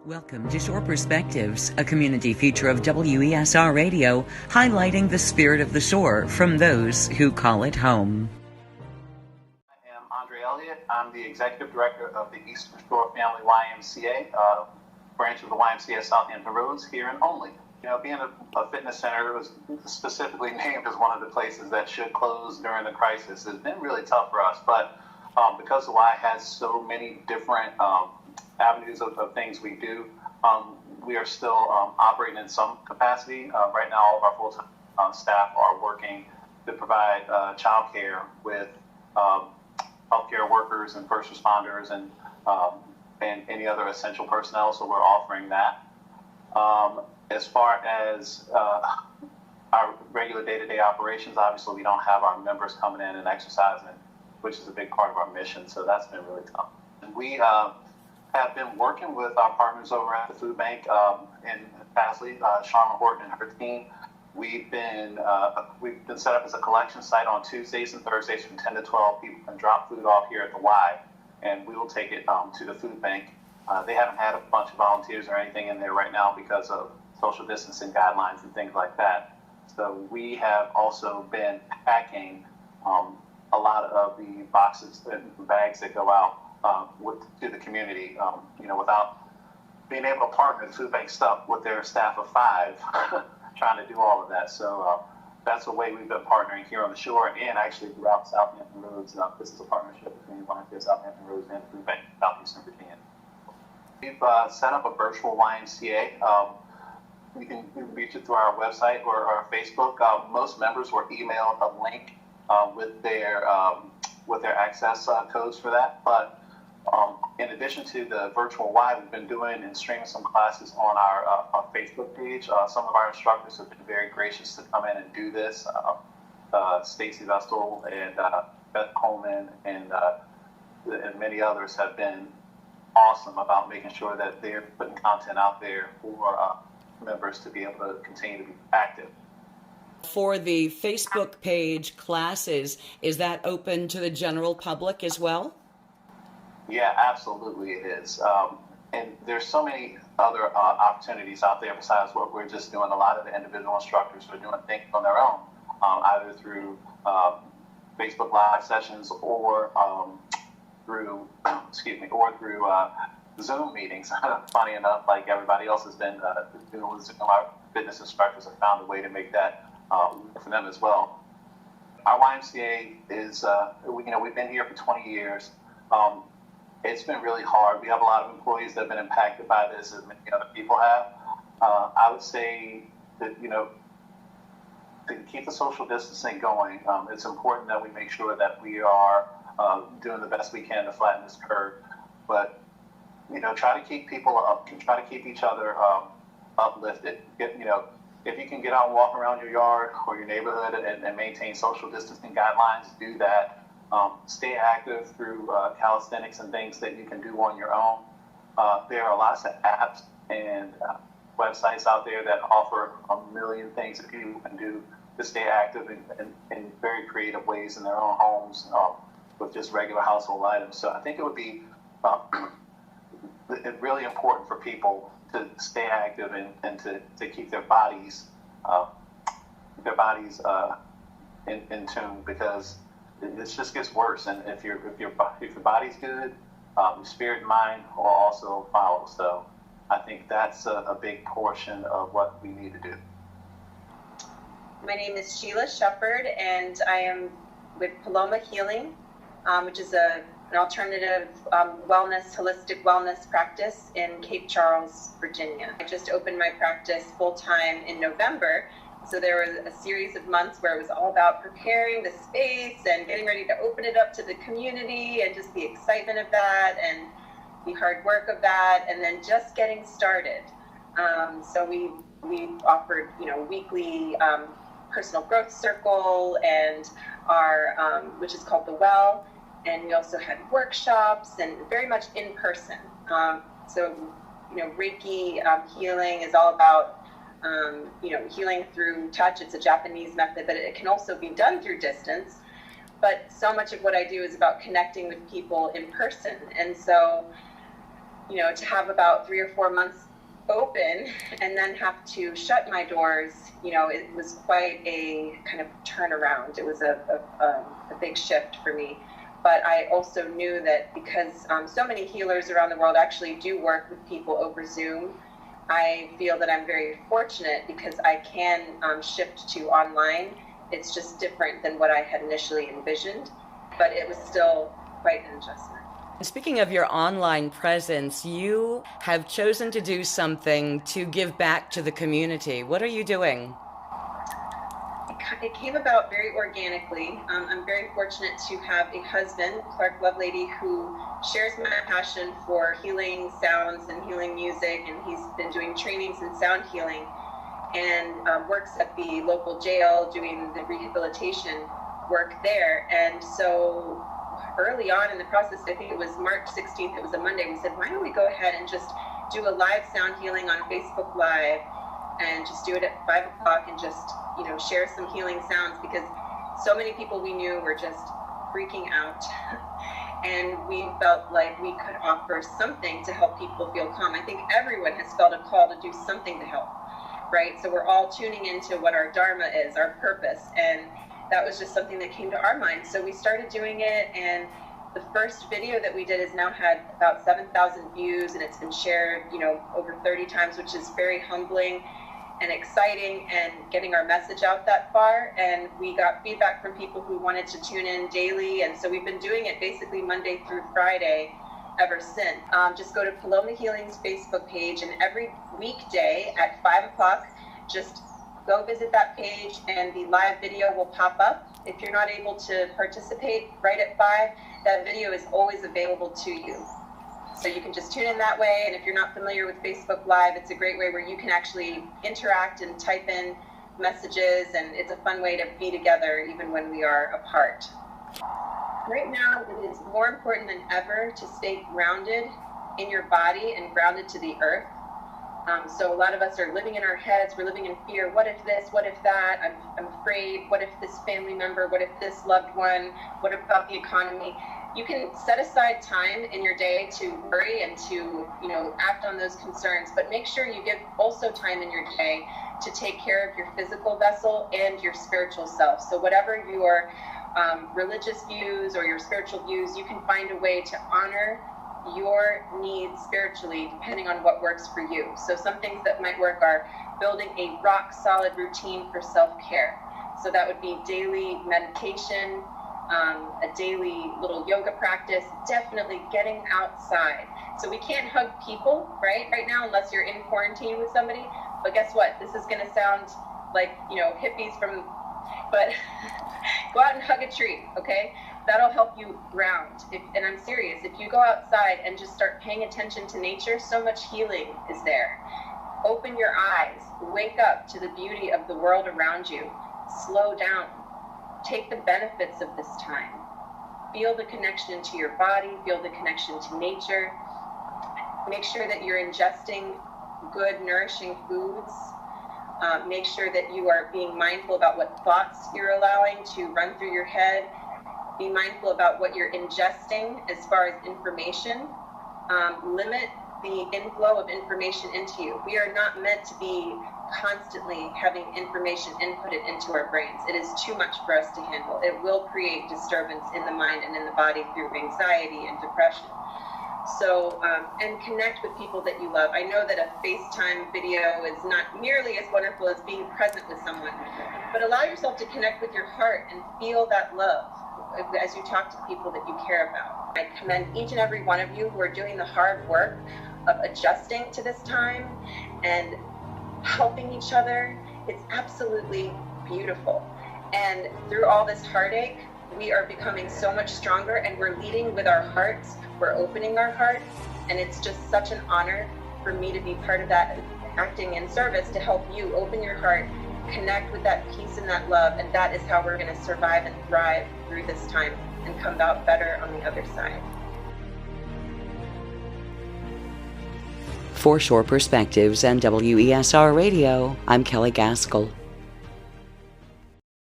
Welcome to Shore Perspectives, a community feature of WESR Radio, highlighting the spirit of the shore from those who call it home. I am Andre Elliott. I'm the Executive Director of the Eastern Shore Family YMCA, branch of the YMCA Southampton Roads here in Onley. You know, being a fitness center was specifically named as one of the places that should close during the crisis has been really tough for us, but because the Y has so many different avenues of things we do, we are still operating in some capacity. Right now, all of our full-time staff are working to provide child care with healthcare workers and first responders and any other essential personnel, so we're offering that. As far as our regular day-to-day operations, obviously we don't have our members coming in and exercising, which is a big part of our mission, so that's been really tough. And we have been working with our partners over at the food bank in Pasley, Charlotte Horton and her team. We've been set up as a collection site on Tuesdays and Thursdays from 10 to 12. People can drop food off here at the Y, and we will take it to the food bank. They haven't had a bunch of volunteers or anything in there right now because of social distancing guidelines and things like that. So we have also been packing a lot of the boxes and bags that go out to the community, without being able to partner the food bank stuff with their staff of 5 trying to do all of that. So that's the way we've been partnering here on the shore and actually throughout Southampton Roads. This is a partnership between YMCA Southampton Roads and the food bank in Southeastern Virginia. We've set up a virtual YMCA. You can reach it through our website or our Facebook. Most members were emailed a link with their access codes for that. But in addition to the virtual Y, we've been doing and streaming some classes on our Facebook page. Some of our instructors have been very gracious to come in and do this. Stacy Vestal and Beth Coleman and many others have been awesome about making sure that they're putting content out there for members to be able to continue to be active. For the Facebook page classes, is that open to the general public as well? Yeah, absolutely it is. And there's so many other opportunities out there besides what we're just doing. A lot of the individual instructors are doing things on their own, either through Facebook Live sessions or through Zoom meetings. Funny enough, like everybody else has been doing with Zoom, our fitness instructors have found a way to make that work for them as well. Our YMCA is, we've been here for 20 years. It's been really hard. We have a lot of employees that have been impacted by this, as many other people have. I would say that, to keep the social distancing going, it's important that we make sure that we are doing the best we can to flatten this curve. But, try to keep people up, try to keep each other uplifted. If you can get out and walk around your yard or your neighborhood and maintain social distancing guidelines, do that. Stay active through calisthenics and things that you can do on your own. There are lots of apps and websites out there that offer a million things that people can do to stay active in very creative ways in their own homes with just regular household items. So I think it would be really important for people to stay active and to keep their bodies in tune, because this just gets worse. And if your body's good, your spirit and mind will also follow. So I think that's a big portion of what we need to do. My name is Sheila Sheppard, and I am with Paloma Healing, which is an alternative holistic wellness practice in Cape Charles, Virginia. I just opened my practice full-time in November, so there was a series of months where it was all about preparing the space and getting ready to open it up to the community, and just the excitement of that and the hard work of that, and then just getting started. So we offered, weekly personal growth circle, and our which is called The Well. And we also had workshops and very much in person. So Reiki healing is all about, healing through touch. It's a Japanese method, but it can also be done through distance. But so much of what I do is about connecting with people in person. And so to have about 3 or 4 months open and then have to shut my doors, it was quite a kind of turnaround. It was a big shift for me. But I also knew that because so many healers around the world actually do work with people over Zoom, I feel that I'm very fortunate because I can shift to online. It's just different than what I had initially envisioned, but it was still quite an adjustment. Speaking of your online presence, you have chosen to do something to give back to the community. What are you doing? It came about very organically. I'm very fortunate to have a husband, Clark Lovelady, who shares my passion for healing sounds and healing music, and he's been doing trainings in sound healing and works at the local jail doing the rehabilitation work there. And so early on in the process, I think it was March 16th, it was a Monday, we said, why don't we go ahead and just do a live sound healing on Facebook Live and just do it at 5 o'clock and just, share some healing sounds, because so many people we knew were just freaking out. And we felt like we could offer something to help people feel calm. I think everyone has felt a call to do something to help, right? So we're all tuning into what our dharma is, our purpose. And that was just something that came to our mind. So we started doing it, and the first video that we did has now had about 7,000 views, and it's been shared, over 30 times, which is very humbling and exciting, and getting our message out that far. And we got feedback from people who wanted to tune in daily, and so we've been doing it basically Monday through Friday ever since. Just go to Paloma Healing's Facebook page, and every weekday at 5 o'clock, just go visit that page and the live video will pop up. If you're not able to participate right at 5, that video is always available to you. So you can just tune in that way. And if you're not familiar with Facebook Live, it's a great way where you can actually interact and type in messages, and it's a fun way to be together even when we are apart. Right now, it is more important than ever to stay grounded in your body and grounded to the earth. So a lot of us are living in our heads. We're living in fear. What if this? What if that? I'm afraid. What if this family member? What if this loved one? What about the economy? You can set aside time in your day to worry and to, act on those concerns, but make sure you give also time in your day to take care of your physical vessel and your spiritual self. So whatever your religious views or your spiritual views, you can find a way to honor your needs spiritually depending on what works for you. So some things that might work are building a rock solid routine for self-care. So that would be daily meditation, a daily little yoga practice, definitely getting outside. So we can't hug people right now unless you're in quarantine with somebody. But guess what? This is going to sound like, hippies but go out and hug a tree, okay? That'll help you ground. And I'm serious, if you go outside and just start paying attention to nature, so much healing is there. Open your eyes, wake up to the beauty of the world around you, slow down, take the benefits of this time. Feel the connection to your body, feel the connection to nature. Make sure that you're ingesting good, nourishing foods. Make sure that you are being mindful about what thoughts you're allowing to run through your head. Be mindful about what you're ingesting as far as information. Limit the inflow of information into you. We are not meant to be constantly having information inputted into our brains. It is too much for us to handle. It will create disturbance in the mind and in the body through anxiety and depression. So, and connect with people that you love. I know that a FaceTime video is not nearly as wonderful as being present with someone, but allow yourself to connect with your heart and feel that love as you talk to people that you care about. I commend each and every one of you who are doing the hard work of adjusting to this time and helping each other. It's absolutely beautiful. And through all this heartache, we are becoming so much stronger, and we're leading with our hearts. We're opening our hearts, and it's just such an honor for me to be part of that, acting in service to help you open your heart, connect with that peace and that love, and that is how we're going to survive and thrive through this time and come out better on the other side. For Shore Perspectives and WESR Radio, I'm Kelley Gaskell.